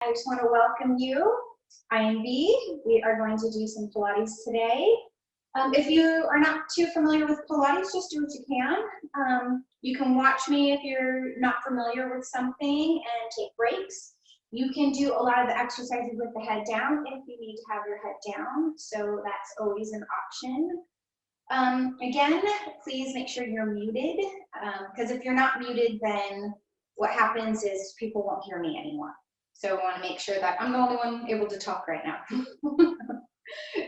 I just want to welcome you. I am B. We are going to do some Pilates today. If you are not too familiar with Pilates, just do what you can. You can watch me if you're not familiar with something and take breaks. You can do a lot of the exercises with the head down if you need to have your head down, so that's always an option. Again, please make sure you're muted, because if you're not muted, then what happens is people won't hear me anymore. So I want to make sure that I'm the only one able to talk right now.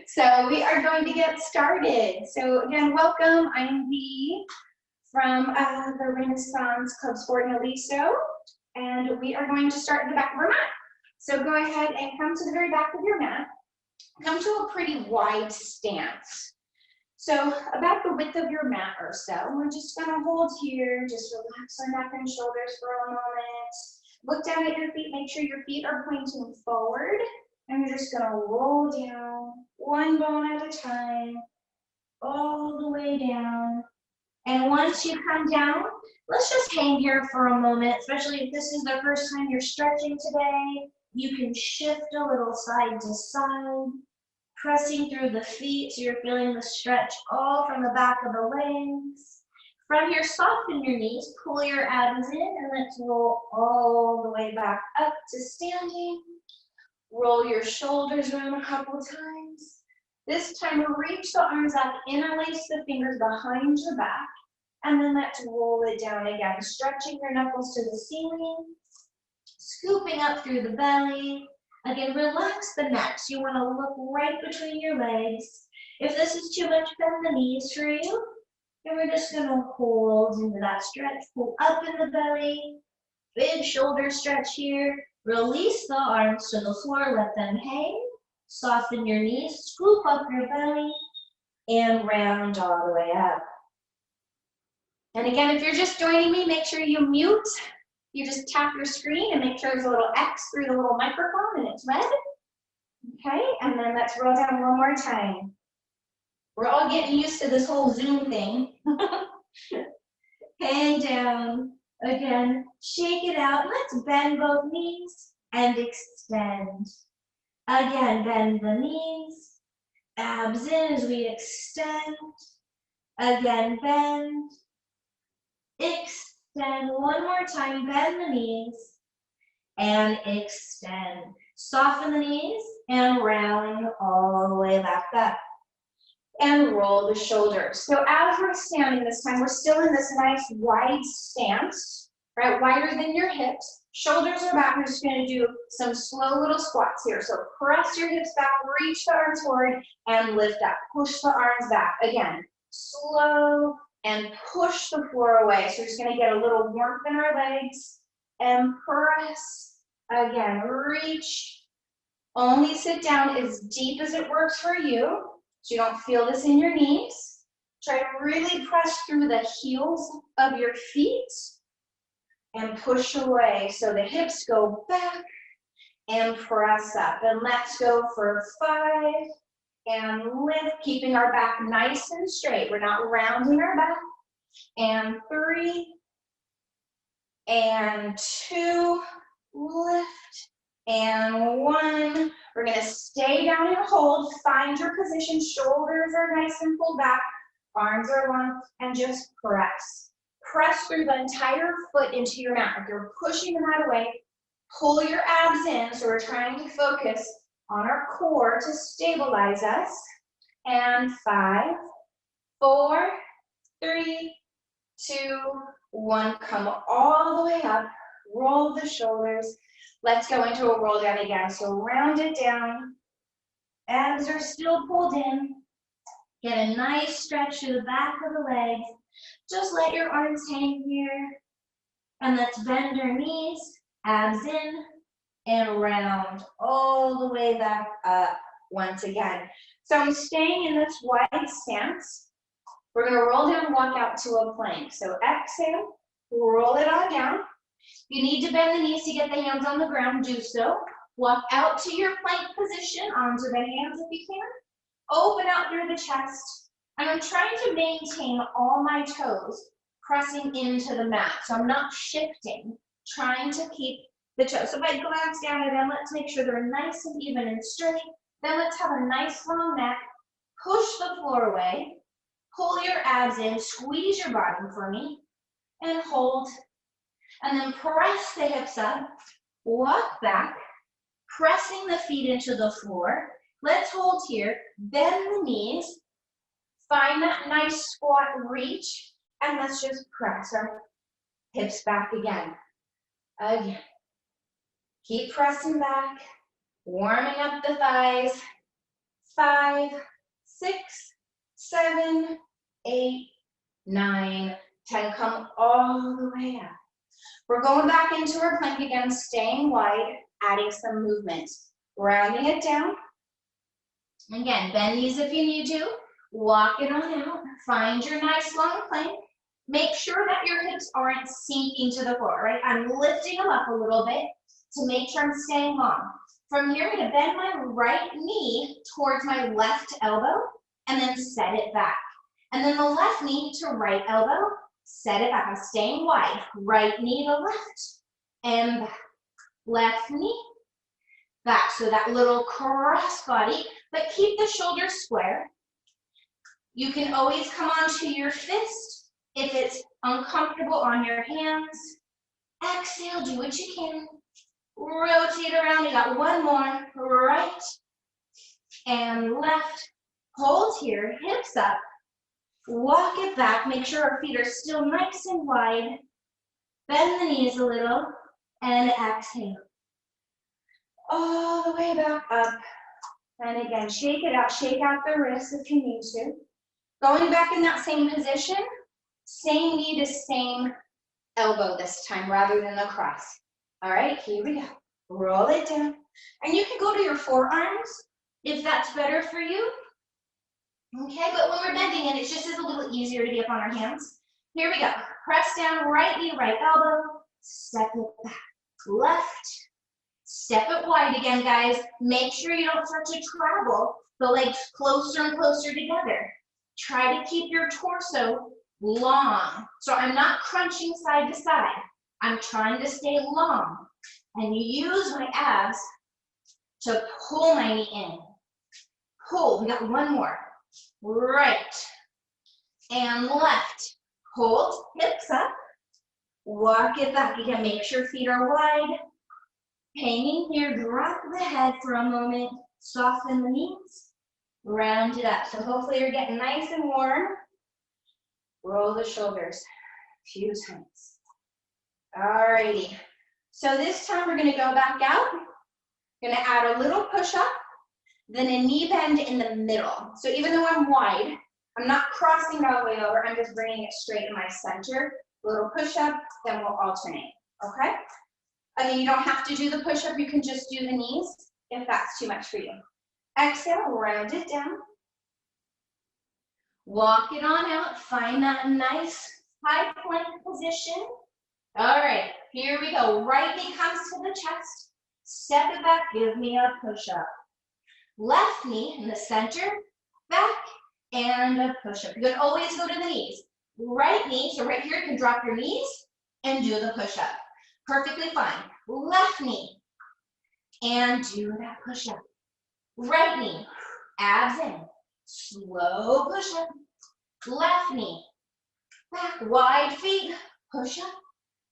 So we are going to get started. So again, welcome. I'm V from the Renaissance ClubSport Aliso, and we are going to start at the back of our mat. So go ahead and come to the very back of your mat. Come to a pretty wide stance. So about the width of your mat or so. We're just going to hold here. Just relax our neck and shoulders for a moment. Look down at your feet. Make sure your feet are pointing forward. And you're just going to roll down one bone at a time, all the way down. And once you come down, let's just hang here for a moment, especially if this is the first time you're stretching today. You can shift a little side to side, pressing through the feet so you're feeling the stretch all from the back of the legs. From here, soften your knees, pull your abs in, and let's roll all the way back up to standing. Roll your shoulders around a couple times. This time, reach the arms up, interlace the fingers behind your back, and then let's roll it down again, stretching your knuckles to the ceiling, scooping up through the belly. Again, relax the neck. So you want to look right between your legs. If this is too much, bend the knees for you. And we're just going to hold into that stretch. Pull up in the belly. Big shoulder stretch here. Release the arms to the floor. Let them hang. Soften your knees. Scoop up your belly. And round all the way up. And again, if you're just joining me, make sure you mute. You just tap your screen and make sure there's a little X through the little microphone and it's red. Okay, and then let's roll down one more time. We're all getting used to this whole Zoom thing. Hang down. Again, shake it out. Let's bend both knees and extend. Again, bend the knees. Abs in as we extend. Again, bend. Extend one more time, bend the knees, and extend. Soften the knees, and round all the way back up. And roll the shoulders. So as we're standing this time, we're still in this nice wide stance, right? Wider than your hips. Shoulders are back. We're just going to do some slow little squats here. So press your hips back, reach the arms forward, and lift up. Push the arms back. Again, slow and push the floor away. So we're just going to get a little warmth in our legs and press. Again, reach. Only sit down as deep as it works for you so you don't feel this in your knees. Try to really press through the heels of your feet and push away. So the hips go back and press up. And let's go for 5. And lift, keeping our back nice and straight. We're not rounding our back. And 3. And 2. Lift. And 1. We're going to stay down and hold. Find your position. Shoulders are nice and pulled back. Arms are long. And just press. Press through the entire foot into your mat. If you're pushing the mat away, pull your abs in. So we're trying to focus on our core to stabilize us. And 5, 4, 3, 2, 1. Come all the way up. Roll the shoulders. Let's go into a roll down again. So round it down. Abs are still pulled in. Get a nice stretch to the back of the legs. Just let your arms hang here. And let's bend our knees. Abs in. And round all the way back up once again. So I'm staying in this wide stance. We're going to roll down and walk out to a plank. So exhale, roll it on down. You need to bend the knees to get the hands on the ground, do so. Walk out to your plank position, onto the hands if you can. Open out through the chest. And I'm trying to maintain all my toes pressing into the mat. So I'm not shifting, trying to keep the toes. So if I glance down at them, let's make sure they're nice and even and straight. Then let's have a nice long neck. Push the floor away. Pull your abs in, squeeze your bottom for me, and hold. And then press the hips up, walk back, pressing the feet into the floor. Let's hold here, bend the knees, find that nice squat reach, and let's just press our hips back again. Again. Keep pressing back, warming up the thighs. 5, 6, 7, 8, 9, 10. Come all the way up. We're going back into our plank again, staying wide, adding some movement. Rounding it down. Again, bend knees if you need to. Walk it on out. Find your nice long plank. Make sure that your hips aren't sinking to the floor, right? I'm lifting them up a little bit to make sure I'm staying long. From here, I'm going to bend my right knee towards my left elbow and then set it back. And then the left knee to right elbow, set it back. I'm staying wide. Right knee to left and back. Left knee, back. So that little cross body, but keep the shoulders square. You can always come onto your fist if it's uncomfortable on your hands. Exhale, do what you can. Rotate around, you got one more, right and left. Hold here, hips up, walk it back, make sure our feet are still nice and wide. Bend the knees a little, and exhale. All the way back up. And again, shake it out, shake out the wrists if you need to. Going back in that same position, same knee to same elbow this time, rather than the cross. All right, here we go. Roll it down. And you can go to your forearms if that's better for you. Okay, but when we're bending it, it just is a little easier to be up on our hands. Here we go. Press down, right knee, right elbow. Step it back. Left. Step it wide again, guys. Make sure you don't start to travel the legs closer and closer together. Try to keep your torso long. So I'm not crunching side to side. I'm trying to stay long. And use my abs to pull my knee in. Pull. We got one more. Right and left. Hold. Hips up. Walk it back. Again, make sure feet are wide. Hanging here. Drop the head for a moment. Soften the knees. Round it up. So hopefully you're getting nice and warm. Roll the shoulders a few times. Alrighty. So this time we're going to go back out. Going to add a little push-up, then a knee bend in the middle. So even though I'm wide, I'm not crossing all the way over. I'm just bringing it straight in my center. A little push-up, then we'll alternate. Okay? Again, you don't have to do the push-up. You can just do the knees if that's too much for you. Exhale, round it down. Walk it on out. Find that nice high plank position. All right, here we go. Right knee comes to the chest. Step it back, give me a push-up. Left knee in the center, back, and a push-up. You can always go to the knees. Right knee, so right here you can drop your knees and do the push-up. Perfectly fine. Left knee, and do that push-up. Right knee, abs in. Slow push-up. Left knee, back, wide feet, push-up.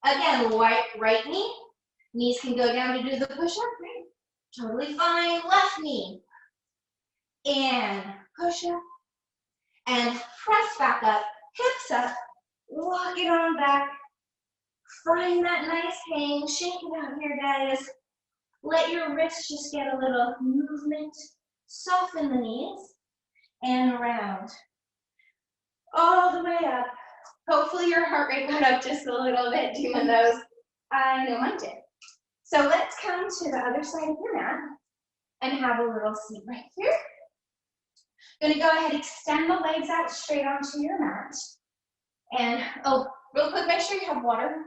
Again, right knee, knees can go down to do the push-up, right? Totally fine. Left knee, and push-up, and press back up, hips up, walk it on back, find that nice hang, shake it out here, guys. Let your wrists just get a little movement, soften the knees, and round. All the way up. Hopefully your heart rate got up just a little bit doing those. I know mine did. So let's come to the other side of your mat and have a little seat right here. Going to go ahead and extend the legs out straight onto your mat. And, oh, real quick, make sure you have water.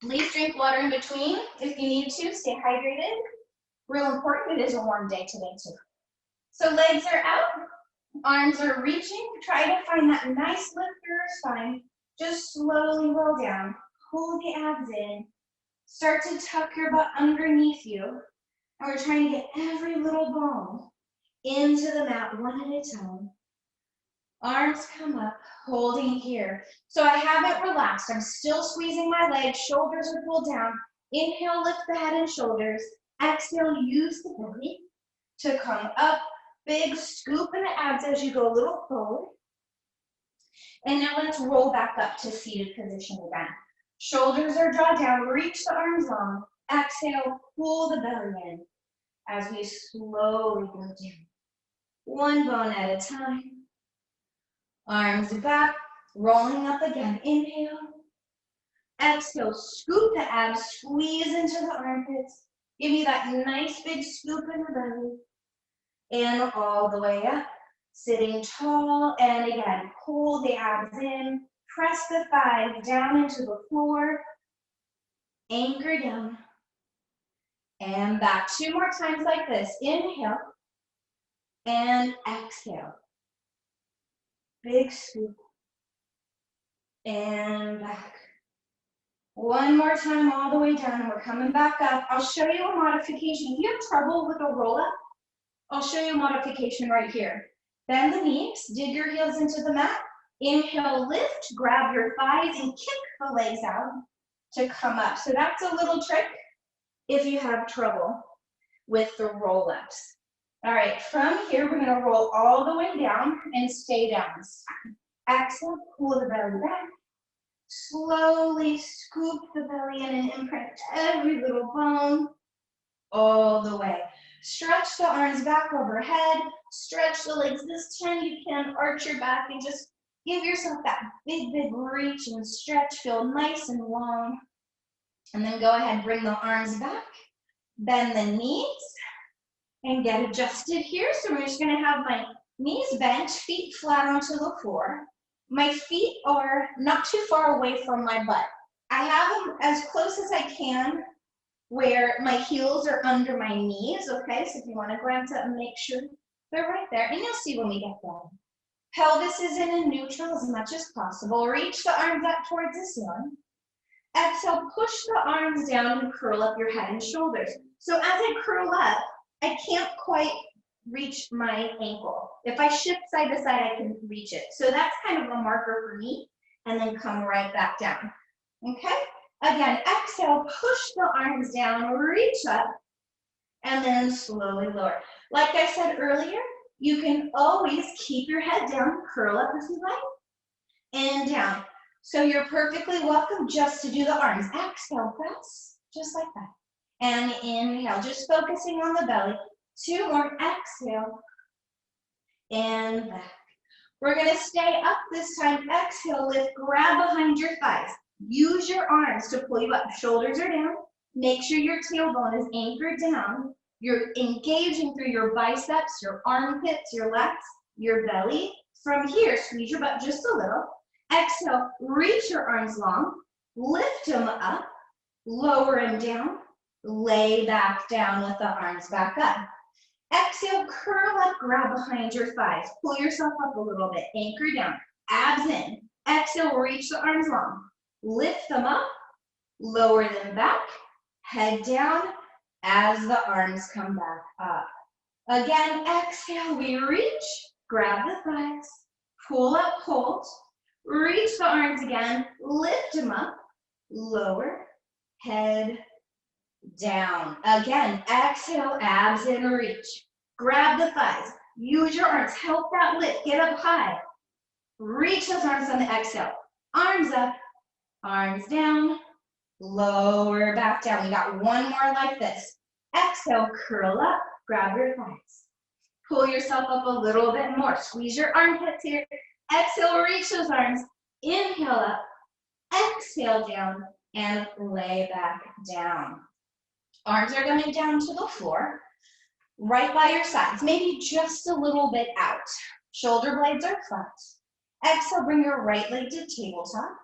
Please drink water in between if you need to. Stay hydrated. Real important, it is a warm day today too. So legs are out. Arms are reaching. Try to find that nice lift through your spine. Just slowly roll down. pull the abs in. Start to tuck your butt underneath you. And we're trying to get every little bone into the mat one at a time. Arms come up, holding here. So I haven't relaxed. I'm still squeezing my legs. Shoulders are pulled down. Inhale, lift the head and shoulders. Exhale, use the belly to come up. Big scoop in the abs as you go a little forward. And now let's roll back up to seated position again. Shoulders are drawn down. Reach the arms long. Exhale, pull the belly in as we slowly go down. One bone at a time. Arms back, rolling up again. Inhale. Exhale, scoop the abs, squeeze into the armpits. Give me that nice big scoop in the belly. And all the way up. Sitting tall, and again, pull the abs in. Press the thighs down into the floor. Anchor down. And back. 2 more times like this. Inhale. And exhale. Big scoop. And back. One more time all the way down, and we're coming back up. I'll show you a modification. If you have trouble with a roll-up, I'll show you a modification right here. Bend the knees, dig your heels into the mat. Inhale, lift, grab your thighs, and kick the legs out to come up. So that's a little trick if you have trouble with the roll-ups. All right, from here, we're gonna roll all the way down and stay down. Exhale, pull the belly back. Slowly scoop the belly in and imprint every little bone all the way. Stretch the arms back overhead. Stretch the legs. This time you can arch your back and just give yourself that big, big reach and stretch. Feel nice and long. And then go ahead, bring the arms back. Bend the knees and get adjusted here. So we're just gonna have my knees bent, feet flat onto the floor. My feet are not too far away from my butt. I have them as close as I can where my heels are under my knees, okay? So if you wanna glance up and make sure they're right there, and you'll see when we get there. Pelvis is in a neutral as much as possible. Reach the arms up towards the ceiling. Exhale, push the arms down and curl up your head and shoulders. So as I curl up, I can't quite reach my ankle. If I shift side to side, I can reach it. So that's kind of a marker for me, and then come right back down, okay? Again, exhale, push the arms down, reach up, and then slowly lower. Like I said earlier, you can always keep your head down, curl up if you like, and down. So you're perfectly welcome just to do the arms. Exhale, press, just like that. And inhale, just focusing on the belly. 2 more, exhale, and back. We're gonna stay up this time. Exhale, lift, grab behind your thighs. Use your arms to pull you up. Shoulders are down. Make sure your tailbone is anchored down. You're engaging through your biceps, your armpits, your lats, your belly. From here, squeeze your butt just a little. Exhale, reach your arms long. Lift them up. Lower them down. Lay back down with the arms back up. Exhale, curl up, grab behind your thighs. Pull yourself up a little bit. Anchor down. Abs in. Exhale, reach the arms long. Lift them up. Lower them back. Head down as the arms come back up. Again, exhale, we reach. Grab the thighs. Pull up, hold. Reach the arms again. Lift them up. Lower. Head down. Again, exhale, abs in, reach. Grab the thighs. Use your arms. Help that lift. Get up high. Reach those arms on the exhale. Arms up, arms down, lower back down. We got 1 more like this. Exhale, curl up, grab your thighs. Pull yourself up a little bit more. Squeeze your armpits here. Exhale, reach those arms. Inhale up, exhale down, and lay back down. Arms are coming down to the floor, right by your sides, maybe just a little bit out. Shoulder blades are flat. Exhale, bring your right leg to tabletop.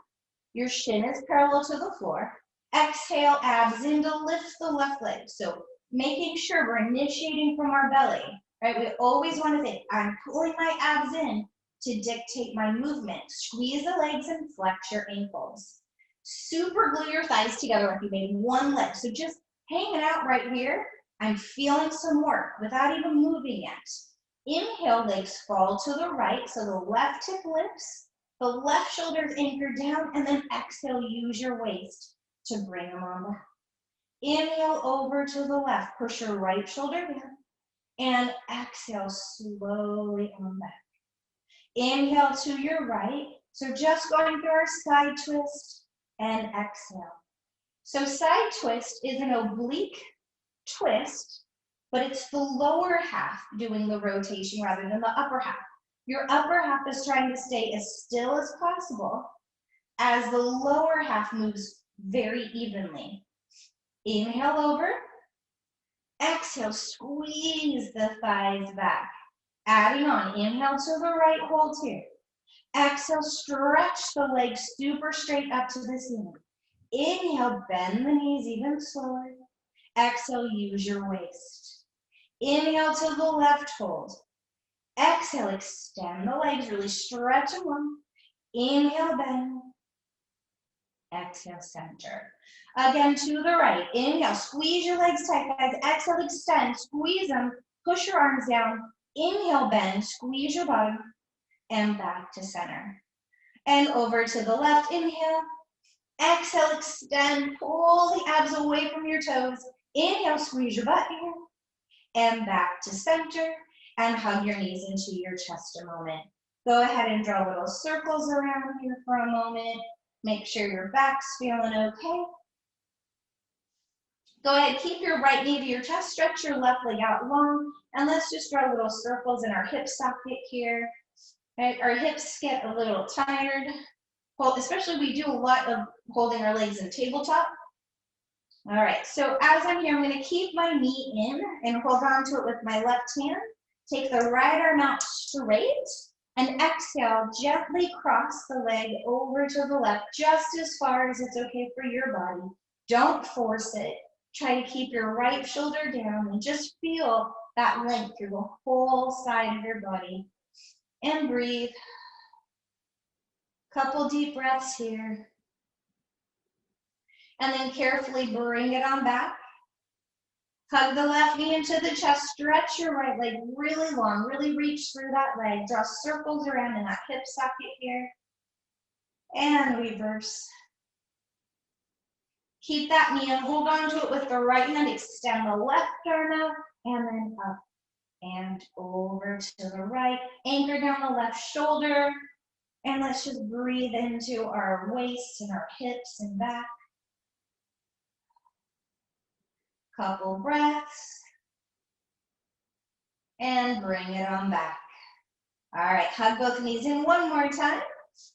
Your shin is parallel to the floor. Exhale, abs in to lift the left leg. So making sure we're initiating from our belly, right? We always want to think, I'm pulling my abs in to dictate my movement. Squeeze the legs and flex your ankles. Super glue your thighs together if you made one leg. So just hang it out right here. I'm feeling some work without even moving yet. Inhale, legs fall to the right, so the left hip lifts, the left shoulder's anchored down, and then exhale, use your waist to bring them on back. Inhale over to the left, push your right shoulder down, and exhale, slowly on back. Inhale to your right, so just going through our side twist, and exhale. So side twist is an oblique twist, but it's the lower half doing the rotation rather than the upper half. Your upper half is trying to stay as still as possible as the lower half moves very evenly. Inhale over, exhale, squeeze the thighs back. Adding on, inhale to the right, hold here. Exhale, stretch the legs super straight up to the ceiling. Inhale, bend the knees even slower. Exhale, use your waist. Inhale to the left, hold. Exhale, extend the legs, really stretch them long. Inhale, bend. Exhale, center. Again, to the right. Inhale, squeeze your legs tight, guys. Exhale, extend, squeeze them, push your arms down. Inhale, bend, squeeze your bottom, and back to center. And over to the left, inhale. Exhale, extend, pull the abs away from your toes. Inhale, squeeze your butt here. And back to center, and hug your knees into your chest a moment. Go ahead and draw little circles around here for a moment. Make sure your back's feeling okay. Go ahead, keep your right knee to your chest, stretch your left leg out long, and let's just draw little circles in our hip socket here. Right? Our hips get a little tired. Well, especially we do a lot of holding our legs in tabletop. All right, so as I'm here, I'm gonna keep my knee in and hold on to it with my left hand. Take the right arm out straight, and exhale, gently cross the leg over to the left, just as far as it's okay for your body. Don't force it. Try to keep your right shoulder down and just feel that length through the whole side of your body. And breathe. Couple deep breaths here. And then carefully bring it on back. Hug the left knee into the chest, stretch your right leg really long, really reach through that leg, draw circles around in that hip socket here, and reverse. Keep that knee and hold on to it with the right hand, extend the left arm out, and then up and over to the right, anchor down the left shoulder, and let's just breathe into our waist and our hips and back. Couple breaths, and bring it on back. All right, hug both knees in one more time,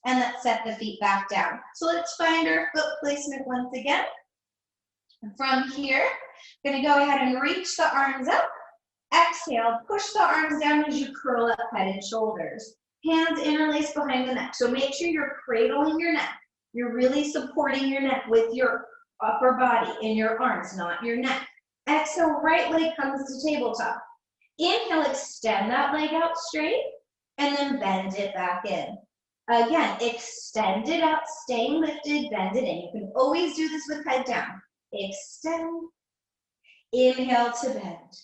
and let's set the feet back down. So let's find our foot placement once again. From here, gonna go ahead and reach the arms up. Exhale, push the arms down as you curl up head and shoulders. Hands interlace behind the neck. So make sure you're cradling your neck. You're really supporting your neck with your upper body in your arms, not your neck. Exhale, right leg comes to tabletop. Inhale, extend that leg out straight, and then bend it back in. Again, extend it out, staying lifted, bend it in. You can always do this with head down. Extend, inhale to bend.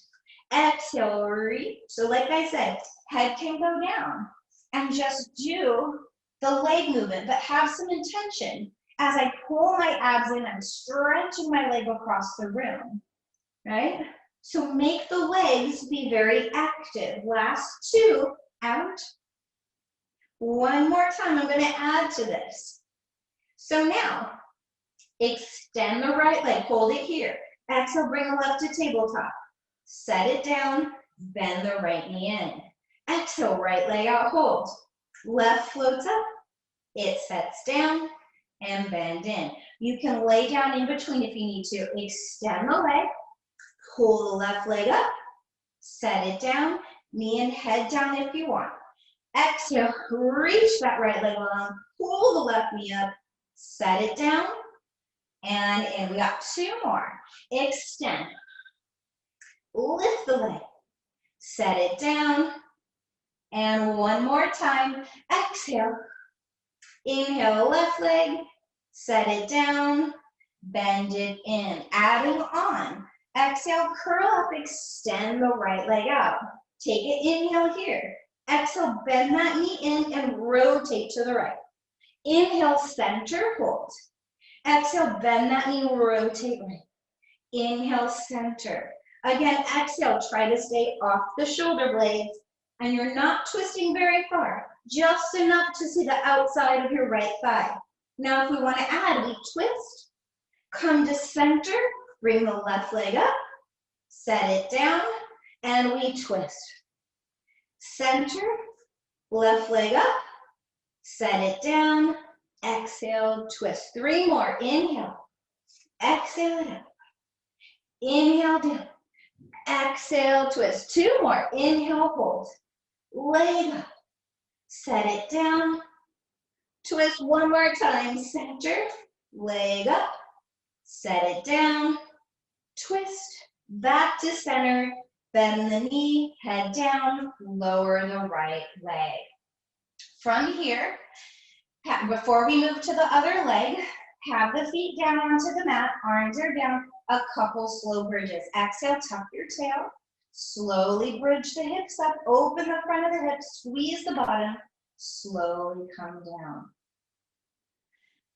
Exhale, reach. So like I said, head can go down, and just do the leg movement, but have some intention. As I pull my abs in, I'm stretching my leg across the room, right? So make the legs be very active. Last two, out. One more time, I'm gonna add to this. So now, extend the right leg, hold it here. Exhale, bring the left to tabletop. Set it down, bend the right knee in. Exhale, right leg out, hold. Left floats up, it sets down, and bend in. You can lay down in between if you need to. Extend the leg, pull the left leg up, set it down, knee and head down if you want. Exhale, reach that right leg along, pull the left knee up, set it down, and in. We got two more. Extend, lift the leg, set it down, and one more time. Exhale, inhale, left leg, set it down, bend it in. Adding on, exhale, curl up, extend the right leg out. Take it, inhale here. Exhale, bend that knee in and rotate to the right. Inhale, center, hold. Exhale, bend that knee, rotate right. Inhale, center. Again, exhale, try to stay off the shoulder blades, and you're not twisting very far, just enough to see the outside of your right thigh. Now, if we want to add, we twist, come to center, bring the left leg up, set it down, and we twist. Center, left leg up, set it down, exhale, twist. 3 more, inhale, exhale it up, inhale down, exhale, twist. 2 more, inhale, hold, leg up, set it down, twist. 1 more time, center, leg up, set it down, twist, back to center, bend the knee, head down, lower the right leg. From here, before we move to the other leg, have the feet down onto the mat, arms are down, a couple slow bridges. Exhale, tuck your tail, slowly bridge the hips up, open the front of the hips, squeeze the bottom, slowly come down.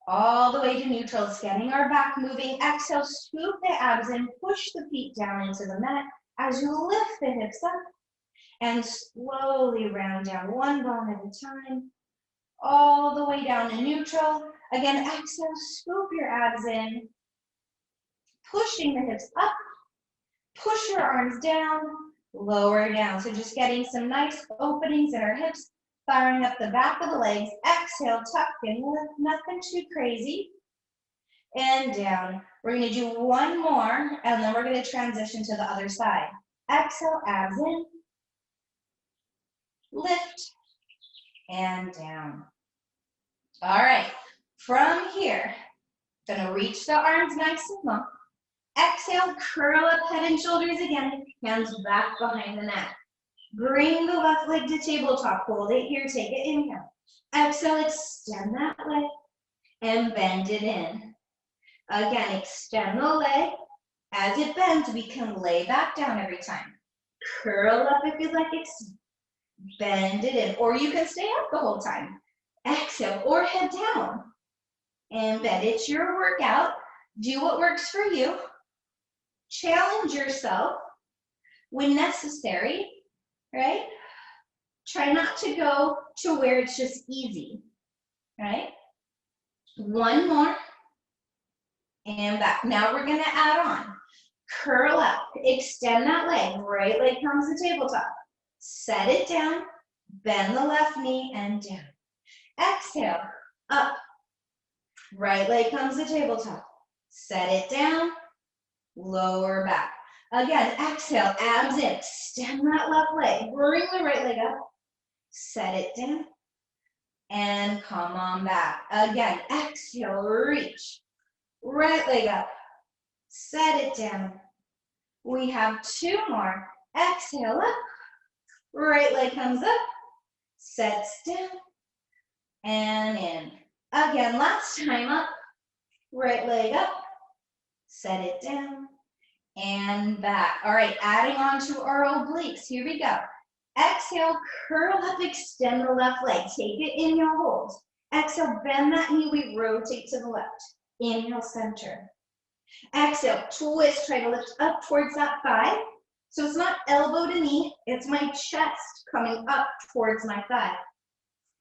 All the way to neutral, scanning our back, moving. Exhale, scoop the abs in, push the feet down into the mat as you lift the hips up and slowly round down, one bone at a time, all the way down to neutral. Again, exhale, scoop your abs in, pushing the hips up, push your arms down, lower down. So just getting some nice openings in our hips, firing up the back of the legs. Exhale, tuck in, lift, nothing too crazy. And down. We're going to do 1 more, and then we're going to transition to the other side. Exhale, abs in, lift, and down. All right, from here, going to reach the arms nice and long. Exhale, curl up head and shoulders again, hands back behind the neck. Bring the left leg to tabletop, hold it here, take it, inhale. Exhale, extend that leg and bend it in. Again, extend the leg. As it bends, we can lay back down every time. Curl up if you'd like, extend. Bend it in, or you can stay up the whole time. Exhale, or head down and bend. It's your workout. Do what works for you. Challenge yourself when necessary, right? Try not to go to where it's just easy, right? 1 more, and back. Now we're gonna add on. Curl up, extend that leg, right leg comes to tabletop. Set it down, bend the left knee and down. Exhale, up, right leg comes to tabletop. Set it down, lower back. Again, exhale, abs in, extend that left leg, bring the right leg up, set it down, and come on back. Again, exhale, reach, right leg up, set it down. We have 2 more. Exhale up, right leg comes up, sets down, and in. Again, last time up, right leg up, set it down, and back. All right, adding on to our obliques. Here we go. Exhale, curl up, extend the left leg. Take it, inhale, hold. Exhale, bend that knee, we rotate to the left. Inhale, center. Exhale, twist, try to lift up towards that thigh. So it's not elbow to knee, it's my chest coming up towards my thigh.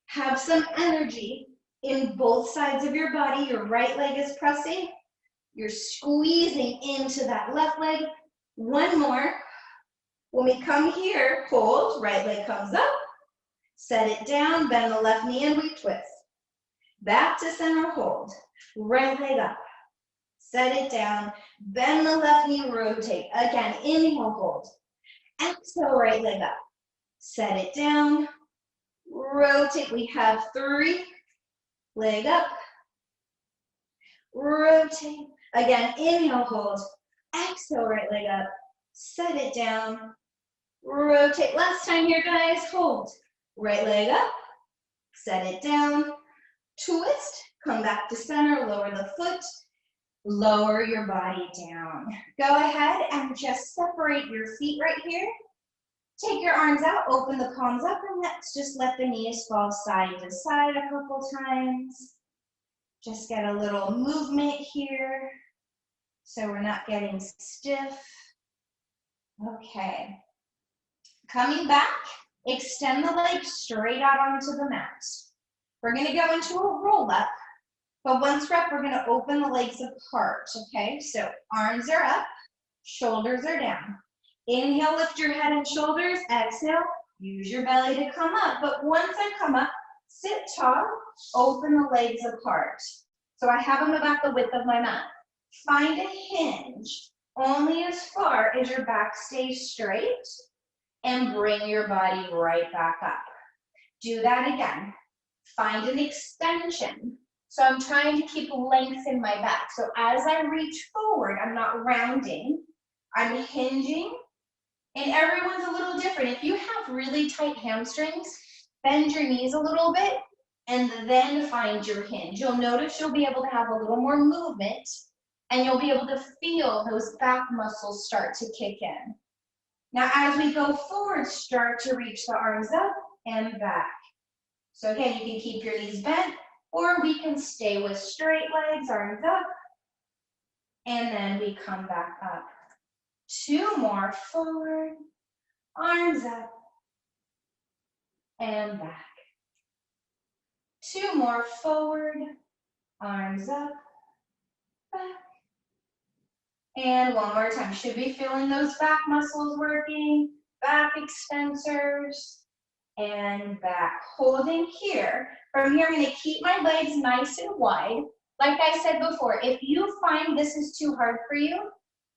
Have some energy in both sides of your body. Your right leg is pressing. You're squeezing into that left leg. 1 more. When we come here, hold, right leg comes up, set it down, bend the left knee and we twist. Back to center, hold, right leg up, set it down, bend the left knee, rotate. Again, inhale, hold. Exhale, right leg up, set it down, rotate. We have 3, leg up, rotate. Again, inhale, hold, exhale, right leg up, set it down, rotate. Last time here, guys, hold, right leg up, set it down, twist, Come back to center, lower the foot, lower your body down. Go ahead and just separate your feet right here. Take your arms out, open the palms up, and let's just let the knees fall side to side a couple times. Just get a little movement here so we're not getting stiff. Okay. Coming back, extend the legs straight out onto the mat. We're going to go into a roll-up, but once we're up, we're going to open the legs apart, okay? So arms are up, shoulders are down. Inhale, lift your head and shoulders. Exhale, use your belly to come up. But once I come up, sit tall, open the legs apart. So I have them about the width of my mat. Find a hinge only as far as your back stays straight, and bring your body right back up. Do that again. Find an extension. So I'm trying to keep length in my back. So as I reach forward, I'm not rounding, I'm hinging. And everyone's a little different. If you have really tight hamstrings, bend your knees a little bit and then find your hinge. You'll notice you'll be able to have a little more movement and you'll be able to feel those back muscles start to kick in. Now, as we go forward, start to reach the arms up and back. So again, you can keep your knees bent, or we can stay with straight legs, arms up, and then we come back up. 2 more, forward, arms up, and back. 2 more, forward, arms up, back. And one more time. Should be feeling those back muscles working, back extensors, and back. Holding here. From here, I'm going to keep my legs nice and wide. Like I said before, if you find this is too hard for you,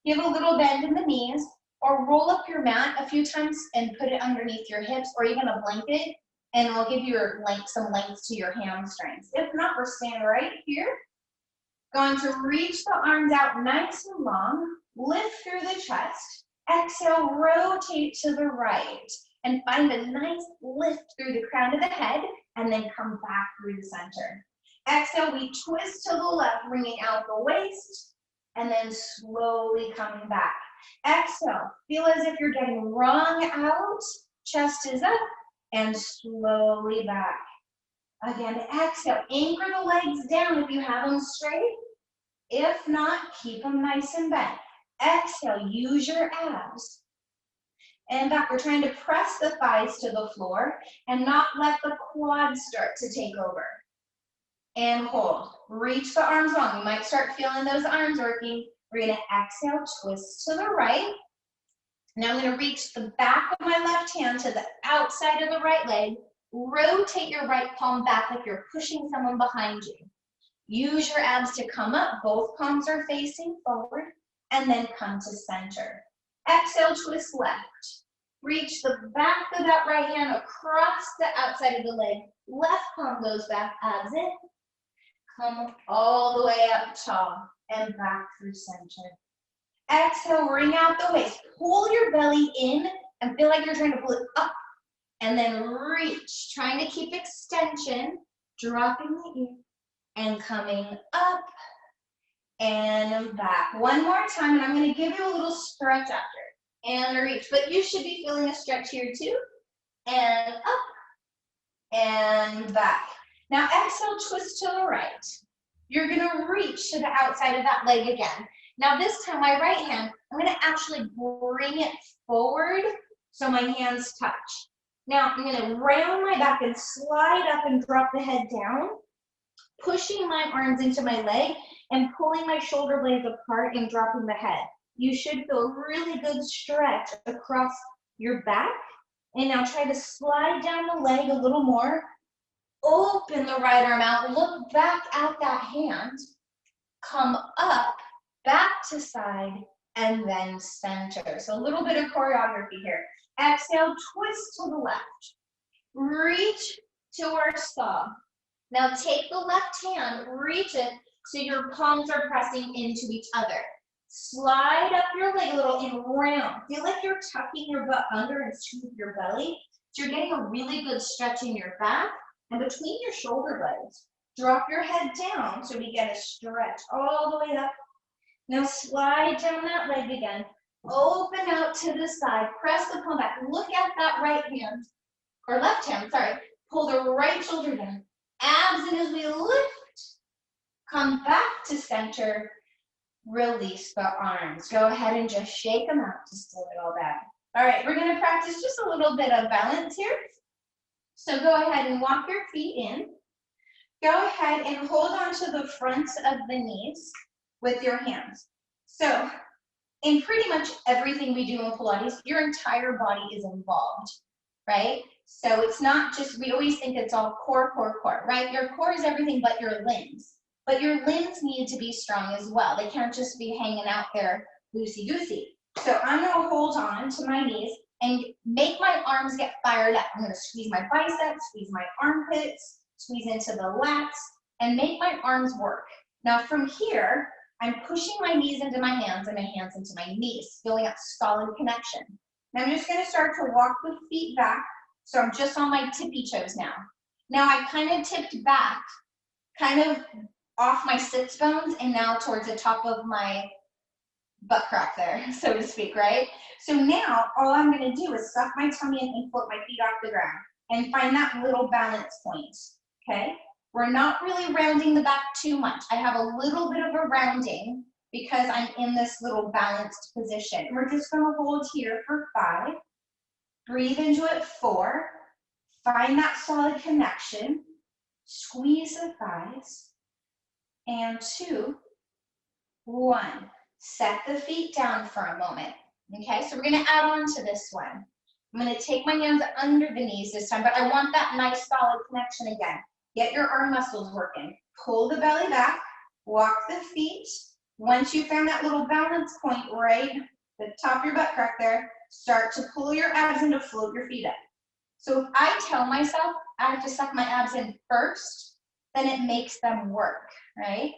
give a little bend in the knees, or roll up your mat a few times and put it underneath your hips, or even a blanket, and it'll give you some length to your hamstrings. If not, we're standing right here. Going to reach the arms out nice and long, lift through the chest. Exhale, rotate to the right, and find a nice lift through the crown of the head, and then come back through the center. Exhale, we twist to the left, bringing out the waist, and then slowly coming back. Exhale, feel as if you're getting wrung out, chest is up, and slowly back. Again, exhale, anchor the legs down if you have them straight. If not, keep them nice and bent. Exhale, use your abs. And back, we're trying to press the thighs to the floor and not let the quads start to take over. And hold. Reach the arms long. You might start feeling those arms working. We're going to exhale, twist to the right. Now I'm going to reach the back of my left hand to the outside of the right leg. Rotate your right palm back like you're pushing someone behind you. Use your abs to come up. Both palms are facing forward. And then come to center. Exhale, twist left. Reach the back of that right hand across the outside of the leg. Left palm goes back, abs in. Come all the way up tall and back through center. Exhale, ring out the waist. Pull your belly in and feel like you're trying to pull it up. And then reach, trying to keep extension, dropping the ear and coming up and back. One more time, and I'm going to give you a little stretch after. And reach, but you should be feeling a stretch here too. And up and back. Now exhale, twist to the right. You're going to reach to the outside of that leg again. Now this time, my right hand, I'm going to actually bring it forward so my hands touch. Now I'm going to round my back and slide up and drop the head down, pushing my arms into my leg and pulling my shoulder blades apart and dropping the head. You should feel a really good stretch across your back. And now try to slide down the leg a little more. Open the right arm out, look back at that hand, come up, back to side, and then center. So a little bit of choreography here. Exhale, twist to the left. Reach to our saw. Now take the left hand, reach it so your palms are pressing into each other. Slide up your leg a little and round. Feel like you're tucking your butt under and scoop your belly. So you're getting a really good stretch in your back and between your shoulder blades. Drop your head down so we get a stretch all the way up. Now slide down that leg again. Open out to the side. Press the palm back. Look at that right hand, or left hand, sorry. Pull the right shoulder down. Abs in as we lift. Come back to center. Release the arms. Go ahead and just shake them out to slow it all down. All right, we're going to practice just a little bit of balance here. So go ahead and walk your feet in. Go ahead and hold on to the fronts of the knees with your hands. So in pretty much everything we do in Pilates, your entire body is involved, right? So it's not just, we always think it's all core, right? Your core is everything but your limbs. But your limbs need to be strong as well. They can't just be hanging out there loosey-goosey. So I'm gonna hold on to my knees and make my arms get fired up. I'm gonna squeeze my biceps, squeeze my armpits, squeeze into the lats, and make my arms work. Now from here, I'm pushing my knees into my hands and my hands into my knees, feeling that solid connection. Now I'm just gonna start to walk the feet back, so I'm just on my tippy toes now. Now I kind of tipped back, kind of off my sits bones, and now towards the top of my butt crack there, so to speak, right? So now all I'm gonna do is suck my tummy in and float my feet off the ground and find that little balance point, okay? We're not really rounding the back too much. I have a little bit of a rounding because I'm in this little balanced position. We're just gonna hold here for 5. Breathe into it 4. Find that solid connection. Squeeze the thighs. And 2, 1. Set the feet down for a moment. Okay, so we're gonna add on to this one. I'm gonna take my hands under the knees this time, but I want that nice solid connection again. Get your arm muscles working. Pull the belly back, walk the feet. Once you found that little balance point right at the top of your butt crack there, start to pull your abs in to float your feet up. So if I tell myself I have to suck my abs in first, then it makes them work, right?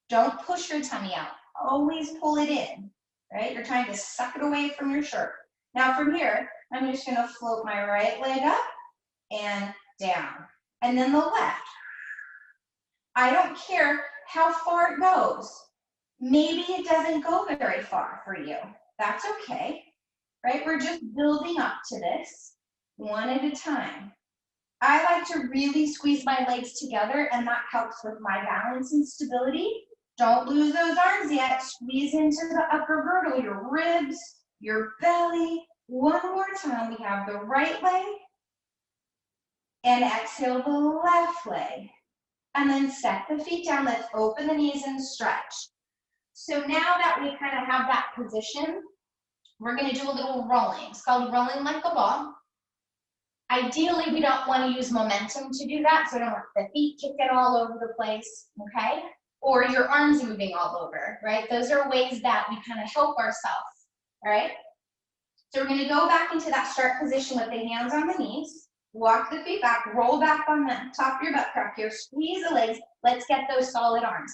Don't push your tummy out. Always pull it in, right? You're trying to suck it away from your shirt. Now from here, I'm just gonna float my right leg up and down. And then the left. I don't care how far it goes. Maybe it doesn't go very far for you. That's okay, right? We're just building up to this one at a time. I like to really squeeze my legs together, and that helps with my balance and stability. Don't lose those arms yet. Squeeze into the upper girdle, your ribs, your belly. One more time. We have the right leg. And exhale the left leg. And then set the feet down. Let's open the knees and stretch. So now that we kind of have that position, we're going to do a little rolling. It's called rolling like a ball. Ideally, we don't want to use momentum to do that, so we don't want the feet kicking all over the place, okay? Or your arms moving all over, right? Those are ways that we kind of help ourselves, all right? So we're going to go back into that start position with the hands on the knees. Walk the feet back, roll back on the top of your butt crack here, squeeze the legs. Let's get those solid arms.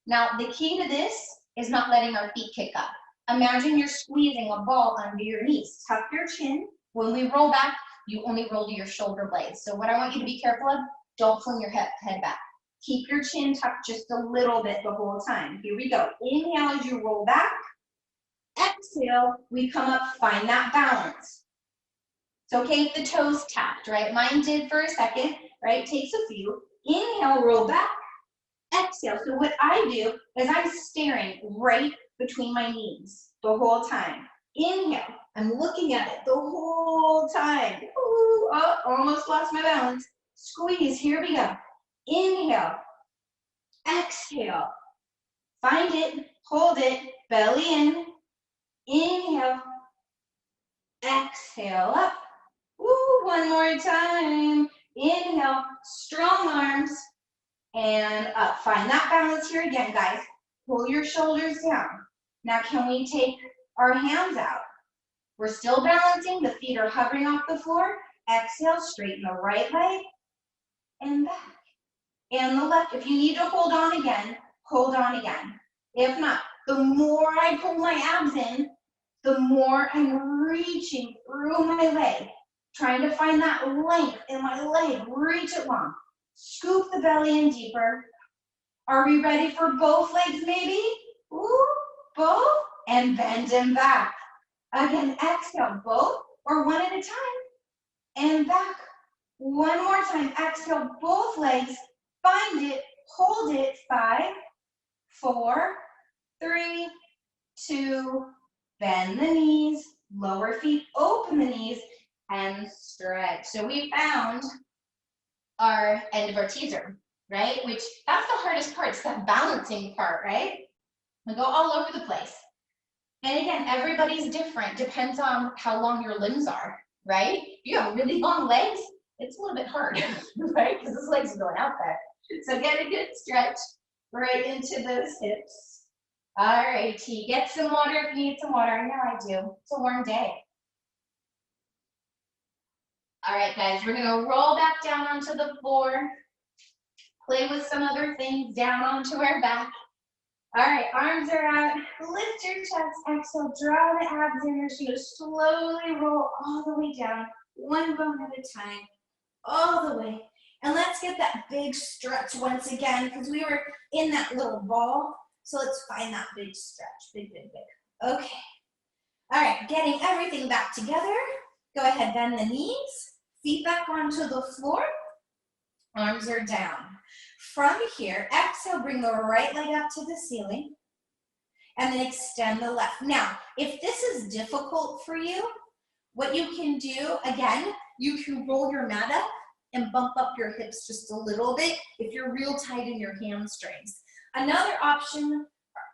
Now, the key to this is not letting our feet kick up. Imagine you're squeezing a ball under your knees. Tuck your chin. When we roll back, you only roll to your shoulder blades. So what I want you to be careful of, don't fling your head back. Keep your chin tucked just a little bit the whole time. Here we go. Inhale as you roll back. Exhale, we come up, find that balance. It's okay if the toes tapped, right? Mine did for a second, right? Takes a few. Inhale, roll back. Exhale. So what I do is I'm staring right between my knees the whole time. Inhale. I'm looking at it the whole time. Ooh, oh, almost lost my balance. Squeeze. Here we go. Inhale. Exhale. Find it. Hold it. Belly in. Inhale. Exhale up. Woo, one more time. Inhale, strong arms, and up. Find that balance here again, guys. Pull your shoulders down. Now, can we take our hands out? We're still balancing. The feet are hovering off the floor. Exhale, straighten the right leg, and back. And the left. If you need to hold on again, hold on again. If not, the more I pull my abs in, the more I'm reaching through my leg. Trying to find that length in my leg, reach it long. Scoop the belly in deeper. Are we ready for both legs maybe? Ooh, both, and bend them back. Again, exhale, both, or one at a time, and back. One more time, exhale, both legs, find it, hold it, 5, 4, 3, 2, bend the knees, lower feet, open the knees, and stretch. So we found our end of our teaser, right? Which, that's the hardest part, it's that balancing part, right? We go all over the place. And again, everybody's different, depends on how long your limbs are, right? If you have really long legs, it's a little bit hard, right? Because those legs are going out there. So get a good stretch right into those hips. All righty, get some water if you need some water. I know I do. It's a warm day. All right, guys, we're gonna roll back down onto the floor, play with some other things down onto our back. All right, arms are out, lift your chest, exhale, draw the abs in. You're just gonna slowly roll all the way down, one bone at a time, all the way. And let's get that big stretch once again, because we were in that little ball. So let's find that big stretch, big, big, big. Okay. All right, getting everything back together. Go ahead, bend the knees, feet back onto the floor, arms are down. From here, exhale, bring the right leg up to the ceiling, and then extend the left. Now, if this is difficult for you, what you can do, again, you can roll your mat up and bump up your hips just a little bit if you're real tight in your hamstrings. Another option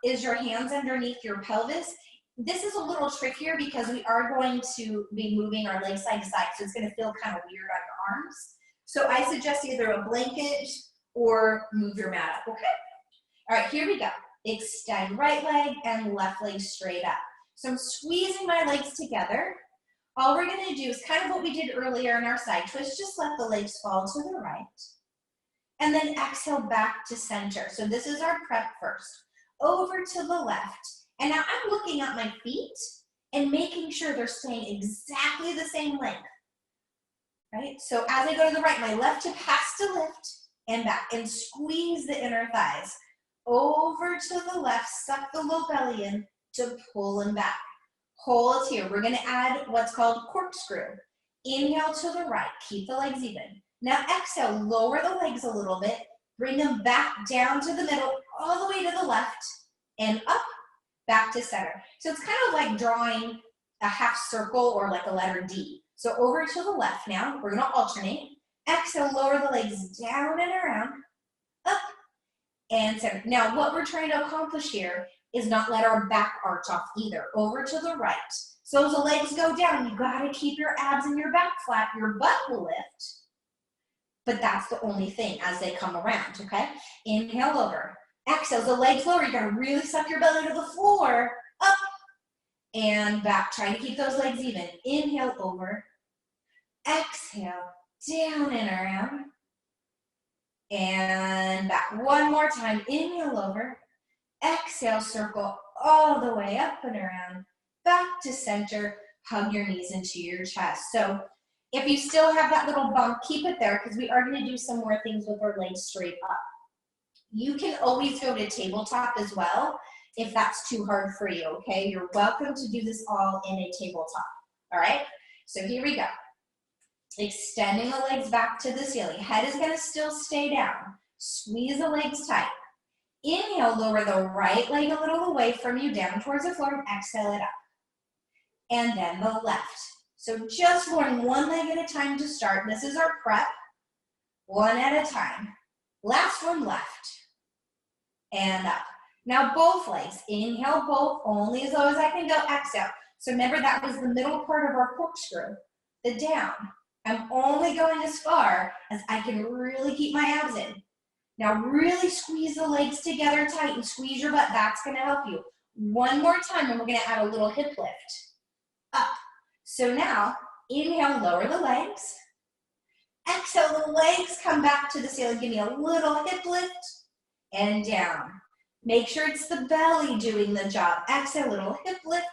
is your hands underneath your pelvis. This is a little trickier because we are going to be moving our legs side to side, so it's gonna feel kind of weird on your arms. So I suggest either a blanket or move your mat up, okay? All right, here we go. Extend right leg and left leg straight up. So I'm squeezing my legs together. All we're gonna do is kind of what we did earlier in our side twist, just let the legs fall to the right. And then exhale back to center. So this is our prep first. Over to the left. And now I'm looking at my feet and making sure they're staying exactly the same length, right? So as I go to the right, my left hip has to lift and back and squeeze the inner thighs. Over to the left, suck the low belly in to pull them back. Hold here. We're gonna add what's called corkscrew. Inhale to the right, keep the legs even. Now exhale, lower the legs a little bit, bring them back down to the middle, all the way to the left, and up, back to center. So it's kind of like drawing a half circle or like a letter D. So over to the left now, we're gonna alternate. Exhale, lower the legs down and around, up, and center. Now what we're trying to accomplish here is not let our back arch off either. Over to the right. So as the legs go down, you gotta keep your abs and your back flat, your butt will lift. But that's the only thing as they come around, okay? Inhale over. Exhale, the legs lower, you gotta really suck your belly to the floor, up, and back. Trying to keep those legs even. Inhale over. Exhale, down and around. And back. One more time. Inhale over. Exhale, circle all the way up and around. Back to center. Hug your knees into your chest. So if you still have that little bump, keep it there because we are going to do some more things with our legs straight up. You can always go to tabletop as well if that's too hard for you, okay? You're welcome to do this all in a tabletop, all right? So here we go. Extending the legs back to the ceiling. Head is going to still stay down. Squeeze the legs tight. Inhale, lower the right leg a little away from you down towards the floor and exhale it up. And then the left. So just going one leg at a time to start. This is our prep. One at a time. Last one left. And up. Now both legs. Inhale both, only as low as I can go. Exhale. So remember that was the middle part of our corkscrew. The down. I'm only going as far as I can really keep my abs in. Now really squeeze the legs together tight and squeeze your butt. That's going to help you. One more time and we're going to add a little hip lift. Up. So now, inhale, lower the legs. Exhale, the legs come back to the ceiling. Give me a little hip lift and down. Make sure it's the belly doing the job. Exhale, little hip lift.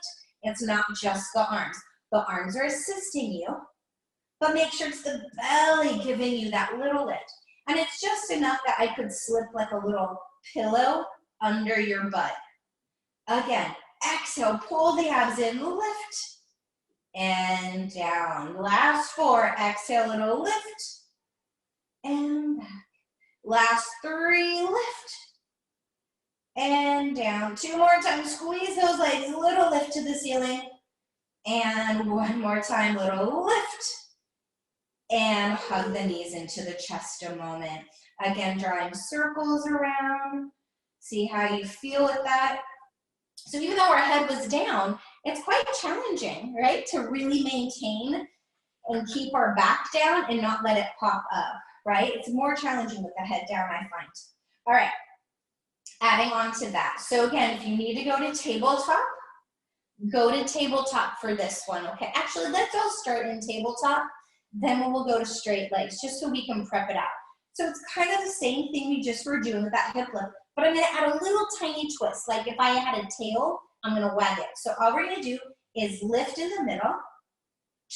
It's not just the arms. The arms are assisting you, but make sure it's the belly giving you that little lift. And it's just enough that I could slip like a little pillow under your butt. Again, exhale, pull the abs in, lift, and down. Last 4, exhale, little lift, and back. Last 3, lift, and down. 2 more times, squeeze those legs, little lift to the ceiling, and 1 more time, little lift, and hug the knees into the chest a moment. Again, drawing circles around. See how you feel with that. So even though our head was down, it's quite challenging, right? To really maintain and keep our back down and not let it pop up, right? It's more challenging with the head down, I find. All right, adding on to that. So again, if you need to go to tabletop for this one, okay? Actually, let's all start in tabletop, then we'll go to straight legs, just so we can prep it out. So it's kind of the same thing we just were doing with that hip lift, but I'm gonna add a little tiny twist. Like if I had a tail, I'm gonna wag it. So all we're gonna do is lift in the middle,